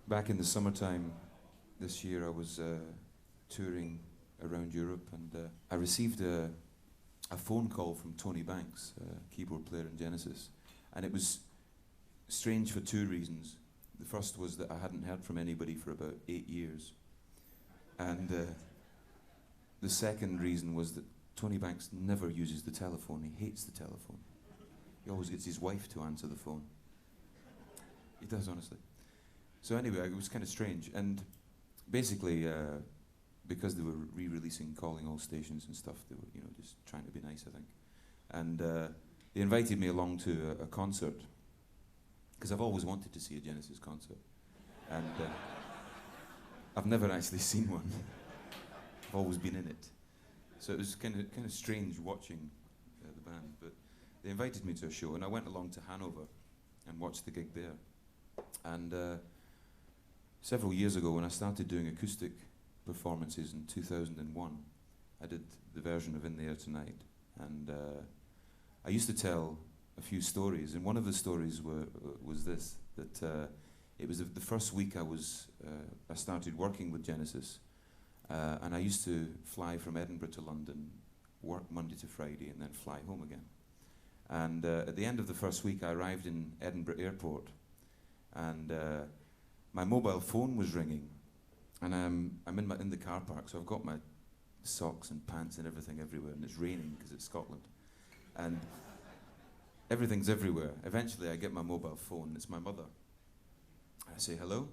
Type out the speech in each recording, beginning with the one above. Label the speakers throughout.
Speaker 1: Back in the summertime this year, I was touring around Europe, and I received a phone call from Tony Banks, a keyboard player in Genesis, and it was strange for two reasons. The first was that I hadn't heard from anybody for about 8 years, and the second reason was that Tony Banks never uses the telephone. He hates the telephone. He always gets his wife to answer the phone. He does, honestly. So anyway, it was kind of strange, and basically, because they were re-releasing Calling All Stations and stuff, they were, just trying to be nice, I think. And they invited me along to a concert, because I've always wanted to see a Genesis concert, and I've never actually seen one. I've always been in it, so it was kind of strange watching the band. But they invited me to a show, and I went along to Hanover and watched the gig there. And several years ago, when I started doing acoustic performances in 2001, I did the version of In the Air Tonight, and I used to tell a few stories, and one of the stories was this, that it was the first week I started working with Genesis, and I used to fly from Edinburgh to London, work Monday to Friday, and then fly home again. And at the end of the first week, I arrived in Edinburgh Airport, and my mobile phone was ringing, and I'm in the car park, so I've got my socks and pants and everything everywhere, and it's raining because it's Scotland, and everything's everywhere. Eventually, I get my mobile phone. It's my mother. I say hello.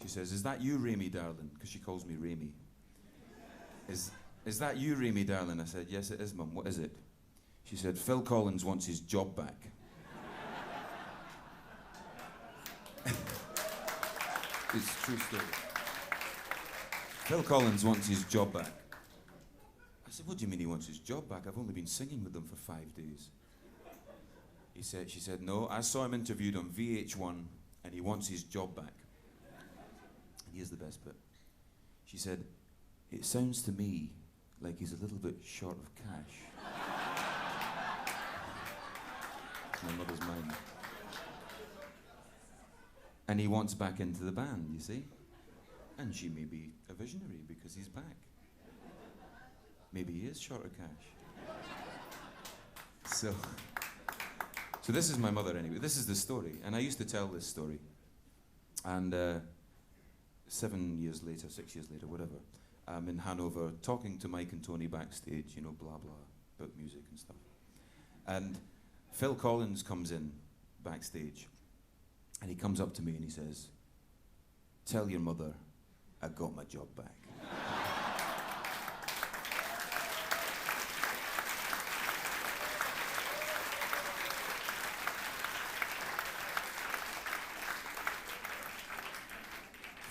Speaker 1: She says, "Is that you, Ramy, darling?" Because she calls me Ramy. Is that you, Ramy, darling? I said, "Yes, it is, Mum. What is it?" She said, "Phil Collins wants his job back." It's a true story. Phil Collins wants his job back. I said, "What do you mean he wants his job back? I've only been singing with them for 5 days." She said, "No, I saw him interviewed on VH1 and he wants his job back." And here's the best bit. She said, "It sounds to me like he's a little bit short of cash." My mother's mind. And he wants back into the band, you see? And she may be a visionary because he's back. Maybe he is short of cash. So this is my mother anyway. This is the story. And I used to tell this story. And 7 years later, 6 years later, whatever, I'm in Hanover talking to Mike and Tony backstage, blah, blah, about music and stuff. And Phil Collins comes in backstage. And he comes up to me and he says, "Tell your mother I got my job back."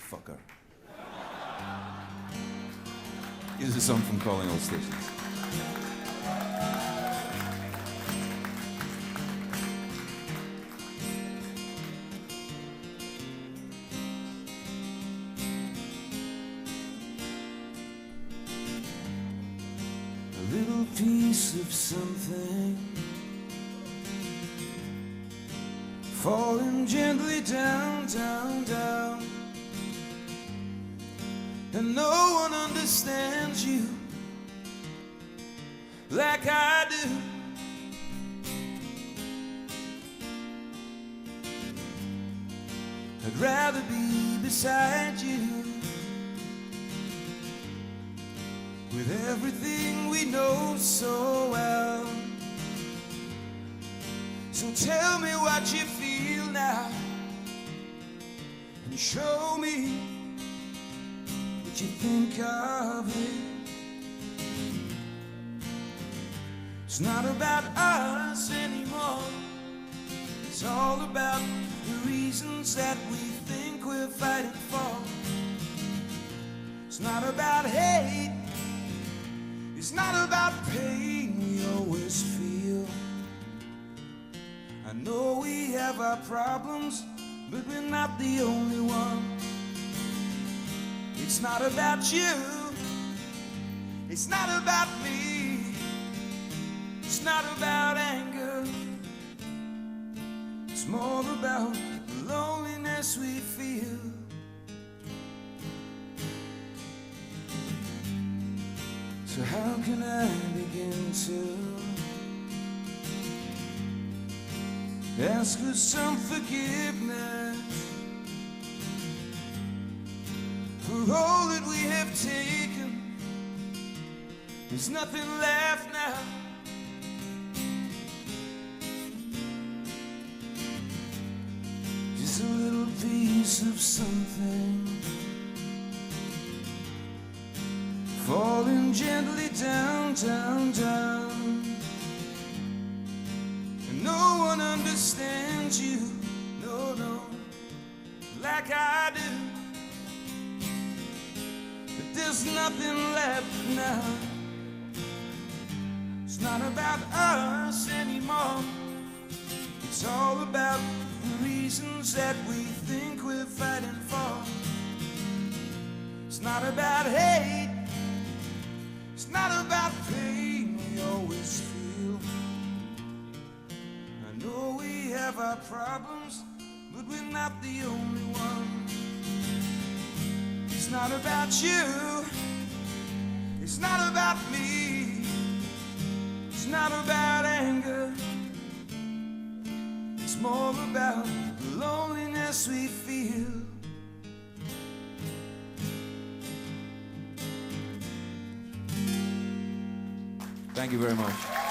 Speaker 1: Fucker. Here's a song from Calling All Stations. A little piece of something falling gently down, down, down, and no one understands you like I do. I'd rather be beside you with everything we know so well. So tell me what you feel now, and show me what you think of it. It's not about us anymore. It's all about the reasons that we think we're fighting for. It's not about hate. It's not about pain we always feel. I know we have our problems, but we're not the only one. It's not about you. It's not about me. It's not about anger. It's more about the loneliness we feel. So how can I begin to ask for some forgiveness for all that we have taken? There's nothing left now. Just a little piece of something falling gently down, down, down. And no one understands you, no, no, like I do. But there's nothing left now. It's not about us anymore. It's all about the reasons that we think we're fighting for. It's not about hate. It's not about pain we always feel. I know we have our problems, but we're not the only one. It's not about you. It's not about me. It's not about anger. It's more about the loneliness we feel. Thank you very much.